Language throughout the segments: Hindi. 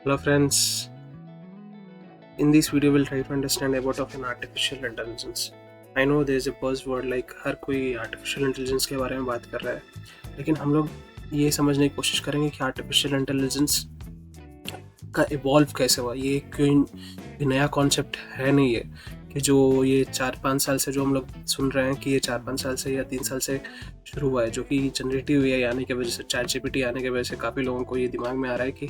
Hello friends, in this video we'll try to understand about of an artificial intelligence. I know there is a buzzword like हर कोई artificial intelligence के बारे में बात कर रहा है, लेकिन हम लोग ये समझने की कोशिश करेंगे कि artificial intelligence का evolve कैसे हुआ। ये कोई नया कॉन्सेप्ट है नहीं है कि जो ये 4-5 साल से जो हम लोग सुन रहे हैं कि ये 4-5 साल से या 3 साल से शुरू हुआ है, जो कि जनरेटिव एआई आने की वजह से, चैट जीपीटी आने की वजह से काफ़ी लोगों को ये दिमाग में आ रहा है कि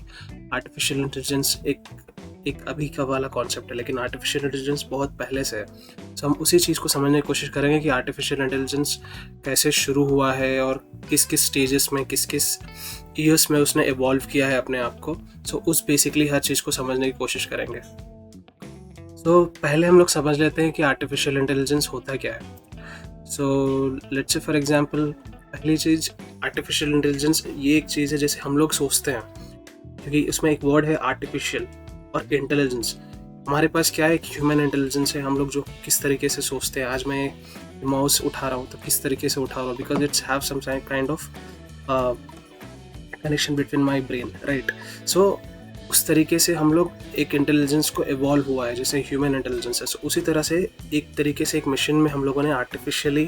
आर्टिफिशियल इंटेलिजेंस एक अभी का वाला कॉन्सेप्ट है, लेकिन आर्टिफिशियल इंटेलिजेंस बहुत पहले से है। तो हम उसी चीज़ को समझने की कोशिश करेंगे कि आर्टिफिशियल इंटेलिजेंस कैसे शुरू हुआ है और किस किस स्टेजेस में, किस किस ईयर्स में उसने इवॉल्व किया है अपने आप को। सो उस बेसिकली हर चीज़ को समझने की कोशिश करेंगे। सो पहले हम लोग समझ लेते हैं कि आर्टिफिशियल इंटेलिजेंस होता क्या है। So let's say for example, पहली चीज़, आर्टिफिशियल इंटेलिजेंस ये एक चीज़ है जैसे हम लोग सोचते हैं, क्योंकि उसमें एक वर्ड है आर्टिफिशियल और इंटेलिजेंस। हमारे पास क्या है, एक ह्यूमन इंटेलिजेंस है। हम लोग जो किस तरीके से सोचते हैं, आज मैं माउस उठा रहा हूँ तो किस तरीके से उठा रहा हूँ, because it's have some kind of connection between my brain, right. So उस तरीके से हम लोग एक इंटेलिजेंस को इवॉल्व हुआ है जैसे ह्यूमन इंटेलिजेंस है। सो उसी तरह से एक तरीके से एक मशीन में हम लोगों ने आर्टिफिशियली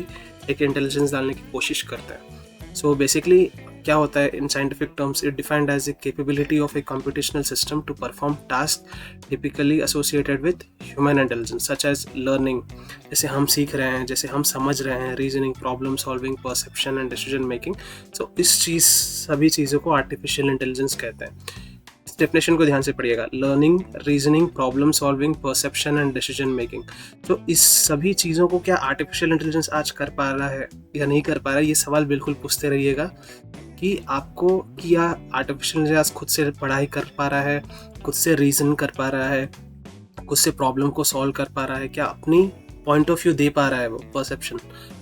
एक इंटेलिजेंस डालने की कोशिश करते हैं। सो बेसिकली क्या होता है, in scientific terms it defined as a capability of a computational system to perform task typically associated with human intelligence such as learning, जैसे हम सीख रहे हैं, जैसे हम समझ रहे हैं, reasoning, problem solving, perception and decision making. So सभी चीज़ों को आर्टिफिशियल इंटेलिजेंस कहते हैं। इस डेफिनेशन को ध्यान से पढ़िएगा, learning, reasoning, problem solving, perception and decision making. तो इस सभी चीज़ों को क्या आर्टिफिशियल इंटेलिजेंस आज कर पा रहा है या नहीं कर पा रहा है, ये सवाल बिल्कुल पूछते रहिएगा कि आपको क्या आर्टिफिशियल इंटेलिजेंस खुद से पढ़ाई कर पा रहा है, खुद से रीजन कर पा रहा है, खुद से प्रॉब्लम को सॉल्व कर पा रहा है, क्या अपनी पॉइंट ऑफ व्यू दे पा रहा है वो, परसेप्शन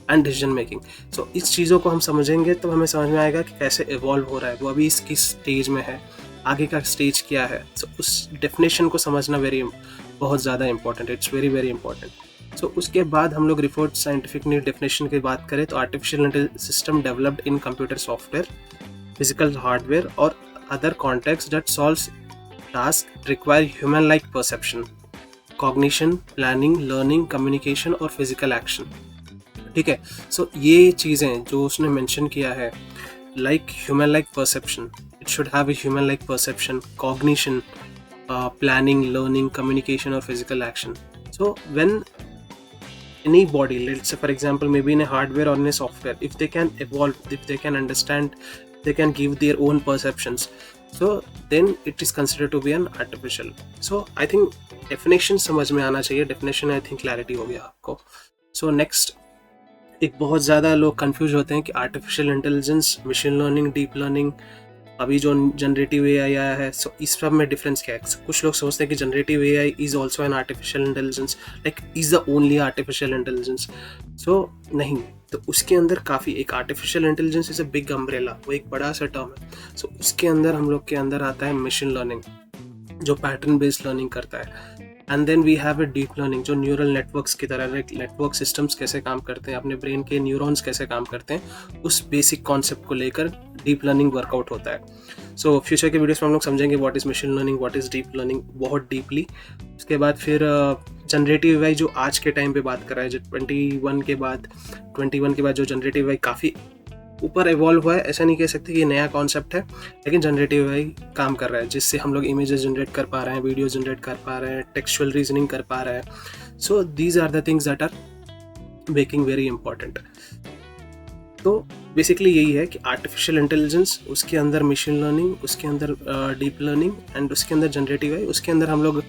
एंड डिसीजन मेकिंग। सो इस चीज़ों को हम समझेंगे तो हमें समझ में आएगा कि कैसे इवॉल्व हो रहा है वो, अभी इस किस स्टेज में है, आगे का स्टेज क्या है। सो उस डेफिनेशन को समझना बहुत ज़्यादा important, it's very very important. So उसके बाद हम लोग रिपोर्ट साइंटिफिक डेफिनेशन की बात करें तो artificial system developed in computer software, physical hardware और other context that solves task require human like perception, cognition, planning, learning, communication और फिजिकल एक्शन। ठीक है। सो ये चीज़ें जो उसने मेंशन किया है, like human like perception, it should have a human like perception, cognition, planning, learning, communication or physical action. So when any body, let's say for example maybe in a hardware or in a software, if they can evolve, if they can understand, they can give their own perceptions, so then it is considered to be an artificial. So I think definition समझ में आना चाहिए, definition I think clarity हो गया आपको। So next, एक बहुत ज़्यादा लोग कंफ्यूज होते हैं कि artificial intelligence, machine learning, deep learning, अभी जो जनरेटिव एआई आया है, सो इस सब में डिफरेंस क्या है। कुछ लोग सोचते हैं कि generative AI is also an artificial intelligence, like is the only artificial intelligence. So नहीं, तो उसके अंदर काफ़ी, एक artificial intelligence is a big umbrella, वो एक बड़ा सा टर्म है। सो उसके अंदर हम लोग के अंदर आता है मशीन लर्निंग, जो पैटर्न बेस्ड लर्निंग करता है। And then we have a deep learning, जो न्यूरल नेटवर्क्स की तरह, नेटवर्क सिस्टम्स कैसे काम करते हैं, अपने ब्रेन के न्यूरॉन्स कैसे काम करते हैं, उस बेसिक कॉन्सेप्ट को लेकर डीप लर्निंग वर्कआउट होता है। सो फ्यूचर के वीडियोस में हम लोग समझेंगे what is machine learning, what is deep learning, बहुत डीपली। उसके बाद फिर जनरेटिव एआई जो आज के टाइम पे बात कर रहा है, जो 21 के बाद जो जनरेटिव एआई काफ़ी ऊपर इवॉल्व हुआ है, ऐसा नहीं कह सकते कि ये नया कॉन्सेप्ट है, लेकिन जनरेटिव एआई काम कर रहा है, जिससे हम लोग इमेजेस जनरेट कर पा रहे हैं, वीडियो जनरेट कर पा रहे हैं, टेक्सचुअल रीजनिंग कर पा रहे हैं। So these are the things that are making very important. तो बेसिकली यही है कि आर्टिफिशियल इंटेलिजेंस, उसके अंदर मशीन लर्निंग, उसके अंदर डीप लर्निंग एंड उसके अंदर जनरेटिव एआई, उसके अंदर हम लोग,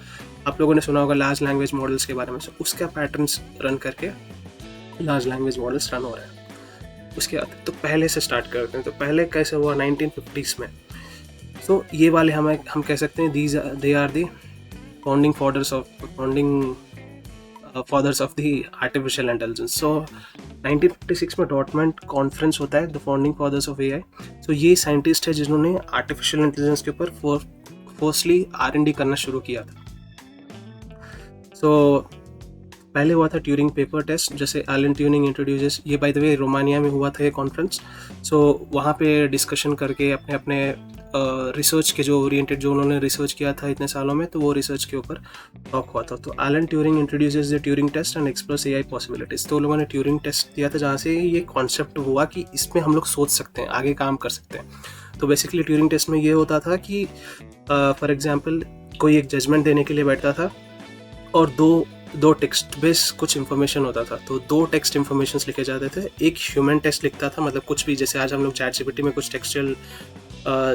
आप लोगों ने सुना होगा लार्ज लैंग्वेज मॉडल्स के बारे में। सो उसका पैटर्न्स रन करके लार्ज लैंग्वेज मॉडल्स रन हो रहे हैं। उसके बाद तो पहले से स्टार्ट करते हैं। तो पहले कैसे हुआ, 1950s में। सो ये वाले हम कह सकते हैं they are the founding fathers of the artificial intelligence. So 1956 में डॉर्टमंड कॉन्फ्रेंस होता है, the founding fathers of AI. So ये साइंटिस्ट है जिन्होंने आर्टिफिशियल इंटेलिजेंस के ऊपर फर्स्टली R&D करना शुरू किया था। सो पहले हुआ था ट्यूरिंग पेपर टेस्ट, जैसे एलन ट्यूरिंग इंट्रोड्यूसेस, ये बाय द वे रोमानिया में हुआ था ये कॉन्फ्रेंस। सो वहाँ पे डिस्कशन करके अपने अपने रिसर्च के जो ओरिएंटेड जो उन्होंने रिसर्च किया था इतने सालों में, तो वो रिसर्च के ऊपर टॉक हुआ था। तो Alan Turing introduces the Turing test and explores AI possibilities. तो लोगों ने ट्यूरिंग टेस्ट दिया था जहाँ से ये कॉन्सेप्ट हुआ कि इसमें हम लोग सोच सकते हैं, आगे काम कर सकते हैं। तो बेसिकली ट्यूरिंग टेस्ट में ये होता था कि फॉर एग्जांपल कोई एक जजमेंट देने के लिए बैठता था और दो टेक्स्ट बेस कुछ इन्फॉर्मेशन होता था। तो 2 टेक्स्ट इन्फॉर्मेशंस लिखे जाते थे। एक ह्यूमन टेक्स्ट लिखता था, मतलब कुछ भी, जैसे आज हम लोग चैट जीपीटी में कुछ टेक्सचुअल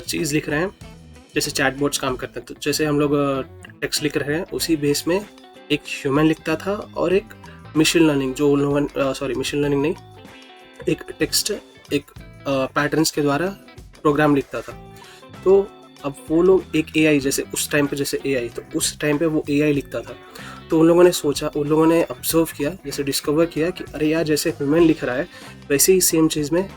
चीज़ लिख रहे हैं, जैसे चैटबॉट्स काम करते हैं, तो जैसे हम लोग टेक्स्ट लिख रहे हैं उसी बेस में एक ह्यूमन लिखता था और एक मशीन लर्निंग, जो उन लोगों मशीन लर्निंग नहीं, एक टेक्स्ट एक पैटर्न्स के द्वारा प्रोग्राम लिखता था। तो अब वो लोग एक एआई, जैसे उस टाइम पे जैसे एआई, तो उस टाइम पे वो एआई लिखता था। तो उन लोगों ने सोचा, उन लोगों ने ऑब्जर्व किया, जैसे डिस्कवर किया कि अरे यार जैसे ह्यूमन लिख रहा है वैसे ही सेम चीज़ में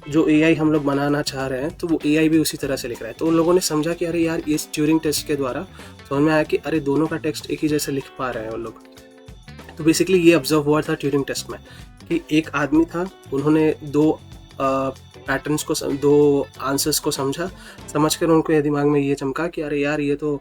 जो एआई हम लोग बनाना चाह रहे हैं, तो वो एआई भी उसी तरह से लिख रहा है। तो उन लोगों ने समझा कि अरे यार इस ट्यूरिंग टेस्ट के द्वारा समझ में आया कि अरे दोनों का टेक्स्ट एक ही जैसे लिख पा रहे हैं वो लोग। तो बेसिकली ये ऑब्जर्व हुआ था ट्यूरिंग टेस्ट में कि एक आदमी था, उन्होंने 2 पैटर्न्स को 2 आंसर्स को समझकर उनको ये दिमाग में ये चमका कि अरे यार ये तो,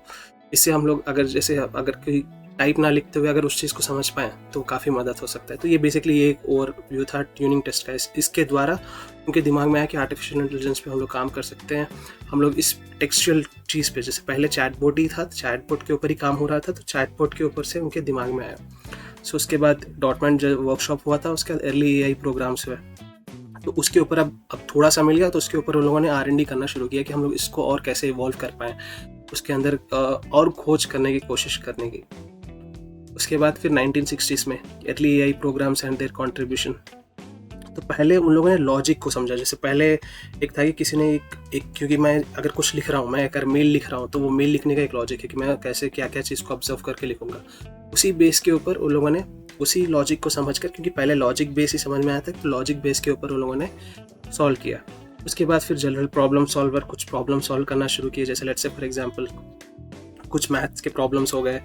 इससे हम लोग अगर कोई टाइप ना लिखते हुए अगर उस चीज़ को समझ पाएँ तो काफ़ी मदद हो सकता है। तो ये बेसिकली ये एक ओवरव्यू था ट्यूनिंग टेस्ट का। इसके द्वारा उनके दिमाग में आया कि आर्टिफिशियल इंटेलिजेंस पे हम लोग काम कर सकते हैं। हम लोग इस टेक्सचुअल चीज़ पे, जैसे पहले चैटबॉट ही था, चैटबॉट के ऊपर ही काम हो रहा था, तो चैटबॉट के ऊपर से उनके दिमाग में आया। सो उसके बाद डॉटमैन जो वर्कशॉप हुआ था, उसके बाद अर्ली एआई प्रोग्राम्स हुए, तो उसके ऊपर अब थोड़ा सा मिल गया, तो उसके ऊपर उन लोगों ने R&D करना शुरू किया कि हम लोग इसको और कैसे इवॉल्व कर पाएँ, उसके अंदर और खोज करने की कोशिश करने की। उसके बाद फिर 1960s में early AI programs and their contribution. तो पहले उन लोगों ने लॉजिक को समझा। जैसे पहले एक था कि किसी ने एक क्योंकि मैं अगर कुछ लिख रहा हूँ, मैं अगर मेल लिख रहा हूँ, तो वो मेल लिखने का एक लॉजिक है कि मैं कैसे क्या क्या चीज़ को ऑब्जर्व करके लिखूंगा। उसी बेस के ऊपर उन लोगों ने उसी लॉजिक को समझकर, क्योंकि पहले लॉजिक बेस ही समझ में आया था, तो लॉजिक बेस के ऊपर उन लोगों ने सॉल्व किया। उसके बाद फिर जनरल प्रॉब्लम सॉल्वर कुछ प्रॉब्लम सॉल्व करना शुरू किए। जैसे लेट्स से फॉर एग्जांपल कुछ मैथ्स के प्रॉब्लम्स हो गए,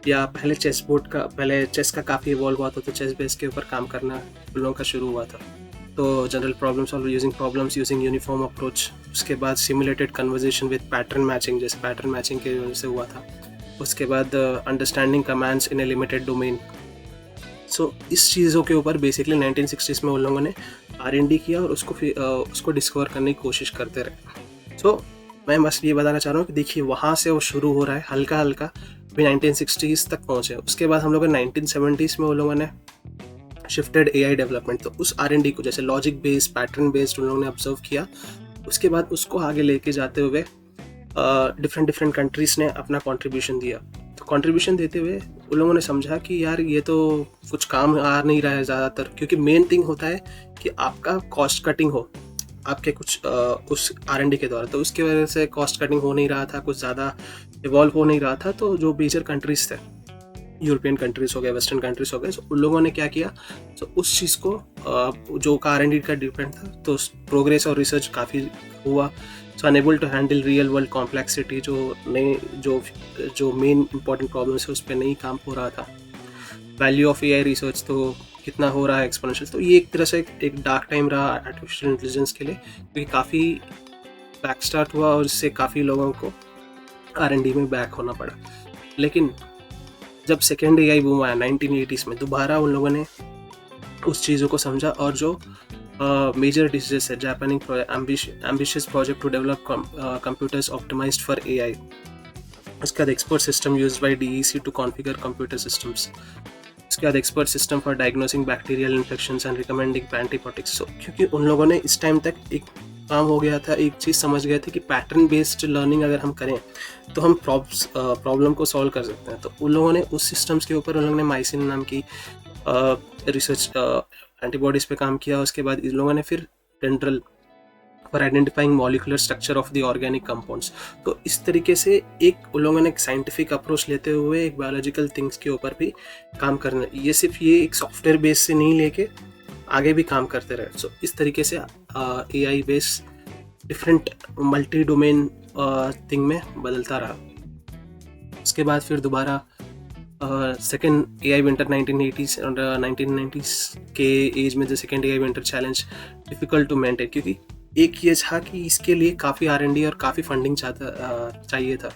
या पहले चेस का काफ़ी इवॉल्व हुआ था, तो चेस बेस के ऊपर काम करना उन लोगों का शुरू हुआ था। तो general problem solve using uniform approach. उसके बाद simulated conversation with pattern matching, जैसे पैटर्न मैचिंग के वजह से हुआ था। उसके बाद understanding commands in a limited domain. So इस चीज़ों के ऊपर बेसिकली 1960s में उन लोगों ने R&D किया और उसको डिस्कवर करने की कोशिश करते रहे। सो मैं बस ये बताना चाह रहा हूँ कि देखिए वहाँ से वो शुरू हो रहा है हल्का हल्का, अभी 1960s तक पहुँचे। उसके बाद हम लोग 1970s में उन लोगों ने शिफ्टेड एआई डेवलपमेंट। तो उस R&D को, जैसे लॉजिक बेस्ड पैटर्न बेस्ड उन लोगों ने ऑब्जर्व किया, उसके बाद उसको आगे लेके जाते हुए डिफरेंट कंट्रीज़ ने अपना कंट्रीब्यूशन दिया। तो कंट्रीब्यूशन देते हुए उन लोगों ने समझा कि यार ये तो कुछ काम आ नहीं रहा है ज़्यादातर, क्योंकि मेन थिंग होता है कि आपका कॉस्ट कटिंग हो आपके कुछ उस R&D के द्वारा। तो उसकी वजह से कॉस्ट कटिंग हो नहीं रहा था, कुछ ज़्यादा इवॉल्व हो नहीं रहा था। तो जो मेजर कंट्रीज़ थे, यूरोपियन कंट्रीज़ हो गए, वेस्टर्न कंट्रीज़ हो गए, तो उन लोगों ने क्या किया, तो उस चीज़ को जो R&D का डिपेंड था, तो प्रोग्रेस और रिसर्च काफ़ी हुआ। So enable to handle real world complexity, जो मेन इंपॉर्टेंट प्रॉब्लम्स है उस पर नहीं काम हो रहा था। वैल्यू ऑफ एआई रिसर्च, तो कितना हो रहा है एक्सपोनेंशियल। तो ये एक तरह से एक डार्क टाइम रहा आर्टिफिशियल इंटेलिजेंस के लिए, क्योंकि काफ़ी बैक स्टार्ट हुआ और इससे काफ़ी लोगों को R&D में बैक होना पड़ा। लेकिन जब सेकेंड एआई बूम आया 1980s में, दोबारा उन लोगों ने उस चीज़ों को समझा और जो मेजर डिसीजन है, Japanese ambitious project to develop computers optimised for AI. उसके बाद expert system used by DEC to configure computer systems. उसके बाद expert system for diagnosing bacterial infections and recommending antibiotics. क्योंकि उन लोगों ने इस टाइम तक एक काम हो गया था, एक चीज़ समझ गए थे कि पैटर्न बेस्ड लर्निंग अगर हम करें तो हम प्रॉब्लम को सॉल्व कर सकते हैं। तो उन लोगों ने उस सिस्टम्स के ऊपर उन लोगों ने माइसिन नाम की रिसर्च एंटीबॉडीज़ पे काम किया। उसके बाद इन लोगों ने फिर Dendral for identifying molecular structure of the organic compounds. तो इस तरीके से एक उन लोगों ने एक साइंटिफिक अप्रोच लेते हुए एक बायोलॉजिकल थिंग्स के ऊपर भी काम करना, ये सिर्फ ये एक सॉफ्टवेयर बेस से नहीं लेके आगे भी काम करते रहे। सो इस तरीके से AI base different multi domain thing में बदलता रहा। उसके बाद फिर दोबारा सेकेंड एआई विंटर 1980s और 1990s के एज में जो second AI winter challenge difficult to maintain, क्योंकि एक ये था कि इसके लिए काफ़ी R&D और काफ़ी फंडिंग चाहिए था।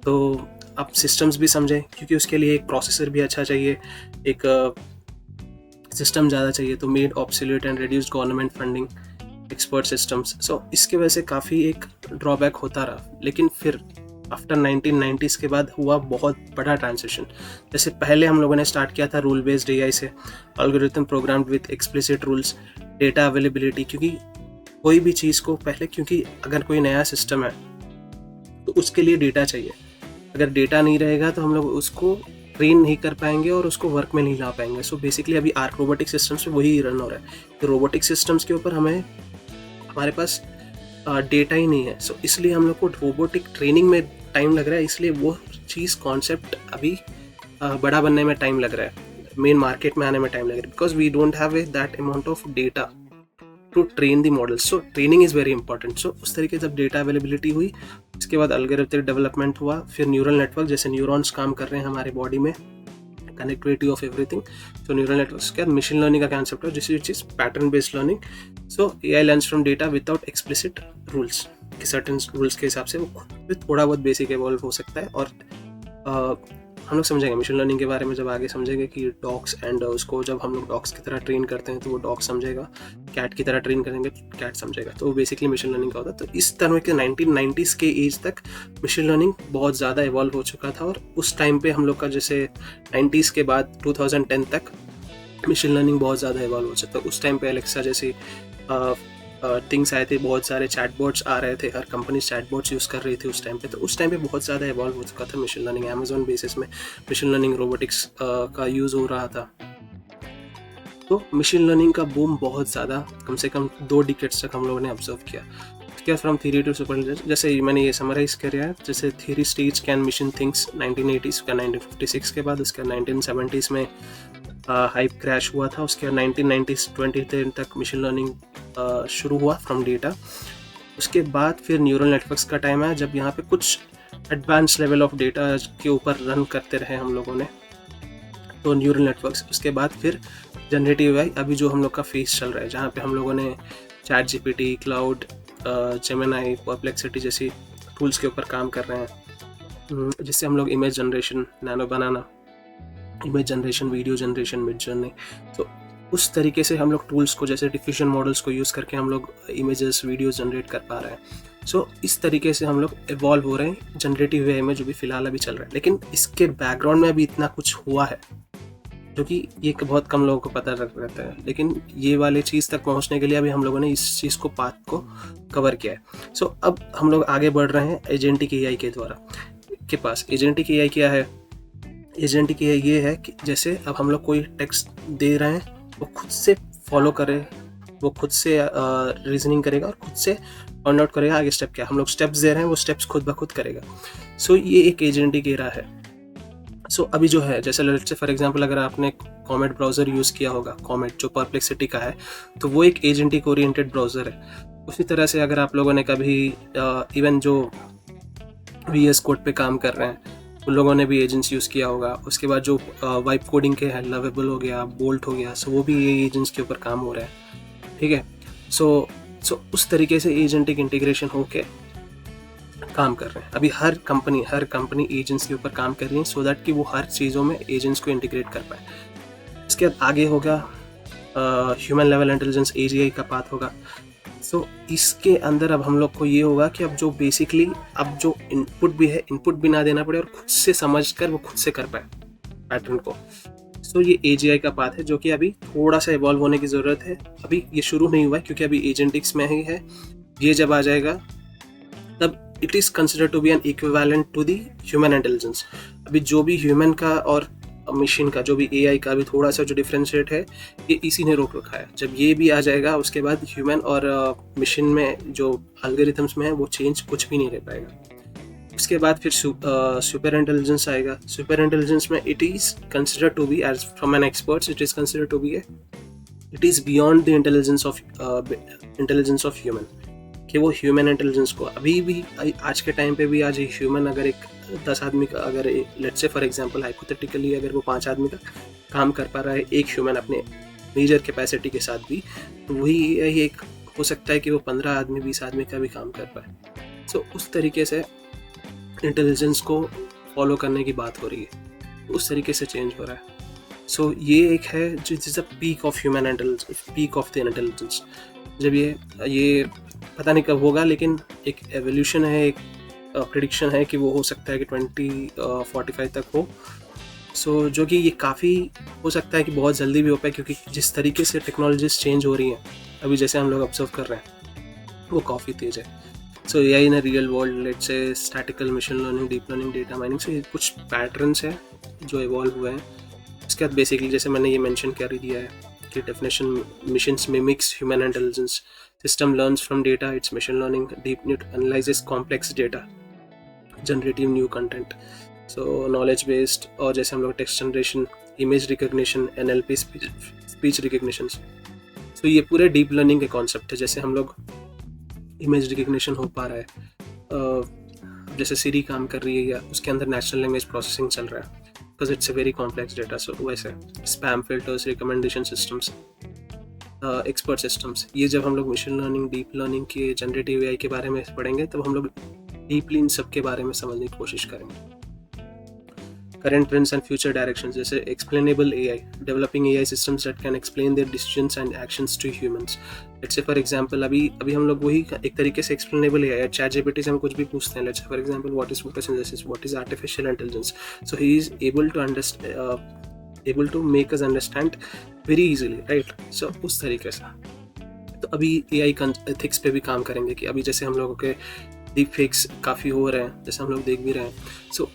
तो आप सिस्टम्स भी समझें, क्योंकि उसके लिए एक प्रोसेसर भी अच्छा चाहिए, एक सिस्टम ज़्यादा चाहिए, तो made obsolete and reduced government funding expert systems. So इसके वजह से काफ़ी एक ड्रॉबैक होता रहा। लेकिन फिर आफ्टर 1990s के बाद हुआ बहुत बड़ा ट्रांजिशन। जैसे पहले हम लोगों ने स्टार्ट किया था रूल बेस्ड AI से, algorithm programmed with explicit rules, data availability, क्योंकि कोई भी चीज़ को पहले, क्योंकि अगर कोई नया सिस्टम है तो उसके लिए डेटा चाहिए। अगर डेटा नहीं रहेगा तो हम लोग उसको ट्रेन नहीं कर पाएंगे और उसको वर्क में नहीं ला पाएंगे। सो बेसिकली अभी आर्क रोबोटिक सिस्टम्स पे वही रन हो रहा है कि रोबोटिक सिस्टम्स के ऊपर हमारे पास डेटा ही नहीं है। सो इसलिए हम लोग को रोबोटिक ट्रेनिंग में टाइम लग रहा है, इसलिए वो चीज़ कॉन्सेप्ट अभी बड़ा बनने में टाइम लग रहा है, मेन मार्केट में आने में टाइम लग रहा है, because we don't have that amount of data to train the models. So training is very important. So उस तरीके से जब डेटा अवेलेबिलिटी हुई, उसके बाद एल्गोरिथमिक डेवलपमेंट हुआ, फिर न्यूरल नेटवर्क, जैसे न्यूरॉन्स काम कर रहे हैं हमारे बॉडी में, connectivity of everything. So neural network के बाद मशीन लर्निंग का कंसेप्ट है, जिस चीज़ pattern based learning. So AI learns from data without explicit rules, कि सर्टेन रूल्स के हिसाब से वो खुद भी थोड़ा बहुत बेसिक इवॉल्व हो सकता है। और हम लोग समझेंगे मशीन लर्निंग के बारे में जब आगे समझेंगे कि डॉग्स एंड उसको जब हम लोग डॉग्स की तरह ट्रेन करते हैं तो वो डॉग समझेगा, कैट की तरह ट्रेन करेंगे कैट समझेगा, तो बेसिकली मशीन लर्निंग का होता है। तो इस तरह के 1990s के एज तक मशीन लर्निंग बहुत ज़्यादा इवॉल्व हो चुका था। और उस टाइम पे हम लोग का जैसे 90s के बाद 2010 तक मशीन लर्निंग बहुत ज़्यादा इवॉल्व हो चुका था। उस टाइम पे एलेक्सा जैसे थिंग्स आए थे, बहुत सारे चैटबॉट्स आ रहे थे, हर कंपनी चैटबॉट्स यूज़ कर रही थी उस टाइम पे। तो उस टाइम पे बहुत ज़्यादा इवॉल्व हो चुका था मशीन लर्निंग। अमेजोन बेसिस में मशीन लर्निंग रोबोटिक्स का यूज़ हो रहा था। तो मशीन लर्निंग का बूम बहुत ज़्यादा, कम से कम 2 डिकेड्स तक हम लोगों ने ऑब्जर्व किया। क्या फ्रॉम थ्योरी टू सुपर, जैसे मैंने ये समराइज किया है, जैसे theory stage can machine things 1980s का, 1956 के बाद उसके 1970s में हाइप क्रैश हुआ था। उसके 1990s 2010 तक मशीन लर्निंग शुरू हुआ फ्रॉम डेटा। उसके बाद फिर न्यूरल नेटवर्क्स का टाइम आया, जब यहाँ पे कुछ एडवांस लेवल ऑफ डेटा के ऊपर रन करते रहे हम लोगों ने, तो न्यूरल नेटवर्क्स। उसके बाद फिर जनरेटिव AI, अभी जो हम लोग का फेस चल रहा है, जहाँ पे हम लोगों ने chat GPT, Claude, Gemini, Perplexity जैसी टूल्स के ऊपर काम कर रहे हैं, जिससे हम लोग image generation, nano banana, image generation, video generation, Midjourney, तो उस तरीके से हम लोग टूल्स को, जैसे डिफ्यूजन मॉडल्स को यूज़ करके हम लोग इमेजेस, वीडियोस जनरेट कर पा रहे हैं। सो इस तरीके से हम लोग इवॉल्व हो रहे हैं जनरेटिव AI में, जो भी फिलहाल अभी चल रहा है। लेकिन इसके बैकग्राउंड में अभी इतना कुछ हुआ है जो कि ये बहुत कम लोगों को पता रहता है। लेकिन ये वाले चीज़ तक पहुंचने के लिए अभी हम लोगों ने इस चीज़ को, पाथ को कवर किया है। सो अब हम लोग आगे बढ़ रहे हैं एजेंटिक AI के द्वारा के पास। एजेंटिक AI क्या है? एजेंटिक AI ये है कि जैसे अब हम लोग कोई टेक्स्ट दे रहे हैं, वो खुद से फॉलो करे, वो खुद से रीजनिंग करेगा और खुद से फाइंड आउट करेगा आगे स्टेप क्या। हम लोग स्टेप्स दे रहे हैं, वो स्टेप्स खुद ब खुद करेगा। सो ये एक एजेंटिक एरा है। सो अभी जो है, जैसे लेट्स से फॉर एग्जांपल अगर आपने कॉमेट ब्राउज़र यूज़ किया होगा, कॉमेट जो परप्लेक्सिटी का है, तो वो एक एजेंटिक ओरिएंटेड ब्राउज़र है। उसी तरह से अगर आप लोगों ने कभी इवन जो VS कोड पे काम कर रहे हैं, उन लोगों ने भी एजेंट्स यूज़ किया होगा। उसके बाद जो वाइप कोडिंग के हैं, लवेबल हो गया, बोल्ट हो गया, सो वो भी ये एजेंट्स के ऊपर काम हो रहा है, ठीक है। सो उस तरीके से एजेंटिक इंटीग्रेशन होके काम कर रहे हैं। अभी हर कंपनी एजेंट्स के ऊपर काम कर रही है, सो दैट कि वो हर चीज़ों में एजेंट्स को इंटीग्रेट कर पाए। इसके बाद आगे होगा ह्यूमन लेवल इंटेलिजेंस, AGI का पाथ होगा। सो इसके अंदर अब हम लोग को ये होगा कि अब जो बेसिकली अब जो इनपुट भी है, इनपुट भी ना देना पड़े और खुद से समझ कर वो खुद से कर पाए पैटर्न को। सो ये AGI का पाथ है, जो कि अभी थोड़ा सा इवॉल्व होने की ज़रूरत है। अभी ये शुरू नहीं हुआ है, क्योंकि अभी एजेंटिक्स में ही है। ये जब आ जाएगा तब it is consider to be an equivalent to the human intelligence. अभी जो भी ह्यूमन का और मशीन का, जो भी AI का अभी थोड़ा सा जो डिफ्रेंशिएट है, ये इसी ने रोक रखा है। जब ये भी आ जाएगा, उसके बाद ह्यूमन और मशीन में जो एल्गोरिथम्स में है, वो चेंज कुछ भी नहीं रह पाएगा। उसके बाद फिर सुपर इंटेलिजेंस आएगा। सुपर इंटेलिजेंस में it is consider to be, as from an experts, it is consider to be it is beyond the intelligence of human, कि वो ह्यूमन इंटेलिजेंस को अभी भी, आज के टाइम पे भी, आज ह्यूमन अगर एक 10 आदमी का, अगर let's say for example hypothetically अगर वो 5 आदमी का काम कर पा रहा है, एक ह्यूमन अपने मेजर कैपेसिटी के साथ भी, तो वही एक हो सकता है कि वो 15 आदमी 20 आदमी का भी काम कर पाए। सो उस तरीके से इंटेलिजेंस को फॉलो करने की बात हो रही है, उस तरीके से चेंज हो रहा है। सो ये एक है जो is a peak of human intelligence, peak of the intelligence. जब ये पता नहीं कब होगा, लेकिन एक एवोल्यूशन है, एक प्रिडिक्शन है कि वो हो सकता है कि 2045 तक हो। सो जो कि ये काफ़ी हो सकता है कि बहुत जल्दी भी हो पाए, क्योंकि जिस तरीके से टेक्नोलॉजीज चेंज हो रही हैं अभी, जैसे हम लोग ऑब्जर्व कर रहे हैं, वो काफ़ी तेज़ है। सो AI in real world, let's say statistical machine learning, deep learning, data mining, से कुछ पैटर्न्स हैं जो इवॉल्व हुए हैं। इसके बाद बेसिकली जैसे मैंने ये मेंशन कर ही दिया है कि definition, machines mimics human intelligence, system learns from data, it's machine learning, deep net analyzes complex data, generative new content, so knowledge based, और जैसे हम लोग text generation, image recognition, NLP, speech recognition, तो ये पूरे डीप लर्निंग के कॉन्सेप्ट है। जैसे हम लोग इमेज रिकग्निशन हो पा रहा है, जैसे सीरी काम कर रही है या उसके अंदर नेचुरल लैंग्वेज प्रोसेसिंग चल रहा है, because it's a very complex data. So वैसे spam filters, recommendation systems, expert systems, ये जब हम लोग मशीन लर्निंग, डीप लर्निंग के, जनरेटिव एआई के बारे में पढ़ेंगे, तब हम लोग डीपली इन सब के बारे में समझने की कोशिश करेंगे। Current trends and future directions, जैसे explainable AI, developing AI systems that can explain their decisions and actions to humans. Let's say for example अभी हम लोग वही एक तरीके से एक्सप्लेनेबल एआई, चैट जीपीटी से हम कुछ भी पूछते हैं, let's say for example what is photosynthesis, what is artificial intelligence, so he is able to make us understand very easily, right? So उस तरीके से तो अभी एआई एथिक्स पे भी काम करेंगे कि अभी जैसे हम लोगों के डीप फेक्स काफ़ी हो रहे हैं, जैसे हम लोग देख भी रहे हैं। सो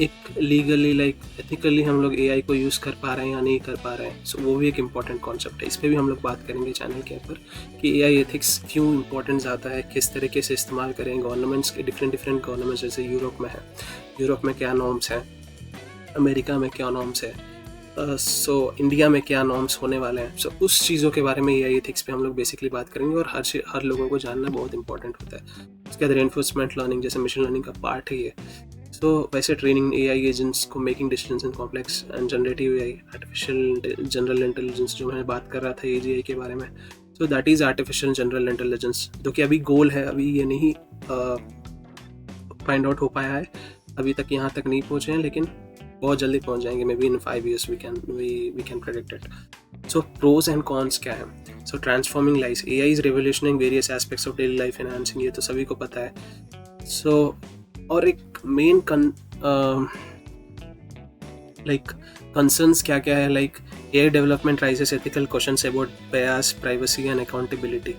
एक लीगली, लाइक एथिकली हम लोग एआई को यूज़ कर पा रहे हैं या नहीं कर पा रहे हैं, सो वो भी एक इम्पॉर्टेंट कॉन्सेप्ट है। इस पर भी हम लोग बात करेंगे चैनल के ऊपर कि एआई एथिक्स क्यों इम्पोर्टेंट आता है, किस तरीके से इस्तेमाल करें। गवर्नमेंट्स के डिफरेंट गवर्नमेंट्स, जैसे यूरोप में है, यूरोप में क्या नॉर्म्स हैं, अमेरिका में क्या नॉर्म्स है, सो इंडिया में क्या नॉर्म्स होने वाले हैं। सो उस चीज़ों के बारे में एआई एथिक्स पे हम लोग बेसिकली बात करेंगे, और हर लोगों को जानना बहुत इंपॉर्टेंट होता है। उसके बाद रेनफोर्समेंट लर्निंग, जैसे मशीन लर्निंग का पार्ट है ये। सो वैसे ट्रेनिंग एआई एजेंट्स को, making decisions in complex and generative AI, artificial general intelligence, जो मैं बात कर रहा था एजीआई के बारे में। So that is artificial general intelligence, जो कि अभी गोल है, अभी ये नहीं फाइंड आउट हो पाया है, अभी तक यहाँ तक नहीं पहुँचे हैं, लेकिन बहुत जल्दी पहुंच जाएंगे। Maybe in 5 years we can predict it. So pros and cons क्या है? So transforming life, AI is revolutionising various aspects of daily life enhancing, ये तो सभी को पता है। सो और एक मेन लाइक कंसर्न्स क्या क्या है, like AI development raises ethical questions about bias, privacy and accountability.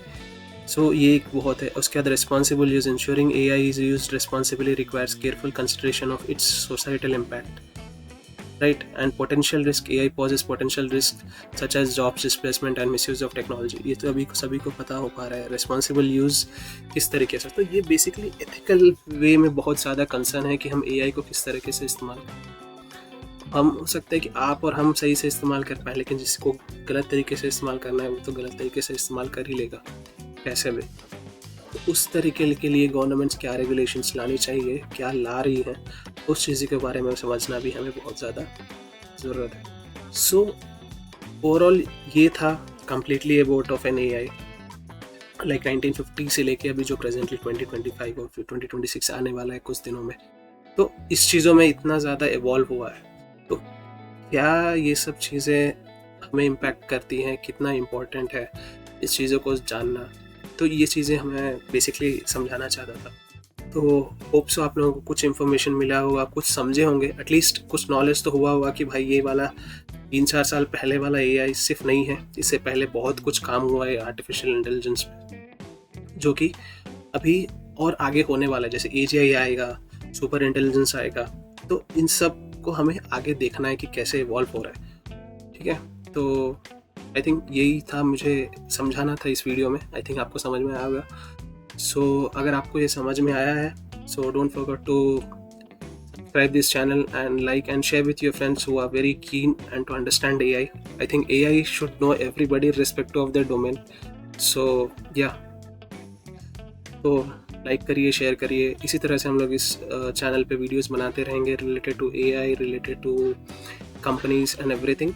So ये एक बहुत है। उसके बाद responsible use, ensuring AI is used responsibly requires careful consideration of its societal impact, right? And potential risk, AI poses potential risk such as jobs displacement and misuse of technology। ये तो अभी सभी को पता हो पा रहा है। रिस्पॉन्सिबल यूज़ किस तरीके से, तो ये बेसिकली एथिकल वे में बहुत ज़्यादा कंसर्न है कि हम एआई को किस तरीके से इस्तेमाल करें। हम हो सकता है कि आप और हम सही से इस्तेमाल कर पाए, लेकिन जिसको गलत तरीके से इस्तेमाल करना है वो तो गलत तरीके से इस्तेमाल कर ही लेगा कैसे भी। तो उस तरीके के लिए गवर्नमेंट्स क्या रेगुलेशंस लानी चाहिए, क्या ला रही हैं, उस चीज़ के बारे में समझना भी हमें बहुत ज़्यादा ज़रूरत है। सो ओवरऑल ये था completely about of an AI, like 1950 से लेके अभी जो प्रेजेंटली 2025 और फिर 2026 आने वाला है कुछ दिनों में। तो इस चीज़ों में इतना ज़्यादा इवॉल्व हुआ है, तो क्या ये सब चीज़ें हमें इम्पैक्ट करती हैं, कितना इम्पोर्टेंट है इस चीज़ों को जानना, तो ये चीज़ें हमें बेसिकली समझाना चाहता था। तो होप सो आप लोगों को कुछ इन्फॉर्मेशन मिला होगा, कुछ समझे होंगे, एटलीस्ट कुछ नॉलेज तो हुआ होगा कि भाई ये वाला 3-4 साल पहले वाला एआई सिर्फ नहीं है, इससे पहले बहुत कुछ काम हुआ है आर्टिफिशियल इंटेलिजेंस में, जो कि अभी और आगे होने वाला है। जैसे एजीआई आएगा, सुपर इंटेलिजेंस आएगा, तो इन सब को हमें आगे देखना है कि कैसे इवॉल्व हो रहा है। ठीक है, तो आई थिंक यही था मुझे समझाना था इस वीडियो में। आई थिंक आपको समझ में आया होगा। सो अगर आपको ये समझ में आया है, so don't forget to subscribe this channel and like and share with your friends who are very keen and to understand AI. I think AI should know everybody irrespective of their domain. So yeah, तो लाइक करिए, शेयर करिए। इसी तरह से हम लोग इस चैनल पे वीडियोस बनाते रहेंगे related to AI, related to companies and everything.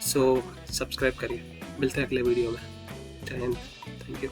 So subscribe करिए। मिलते हैं अगले वीडियो में। जय हिंद, थैंक यू।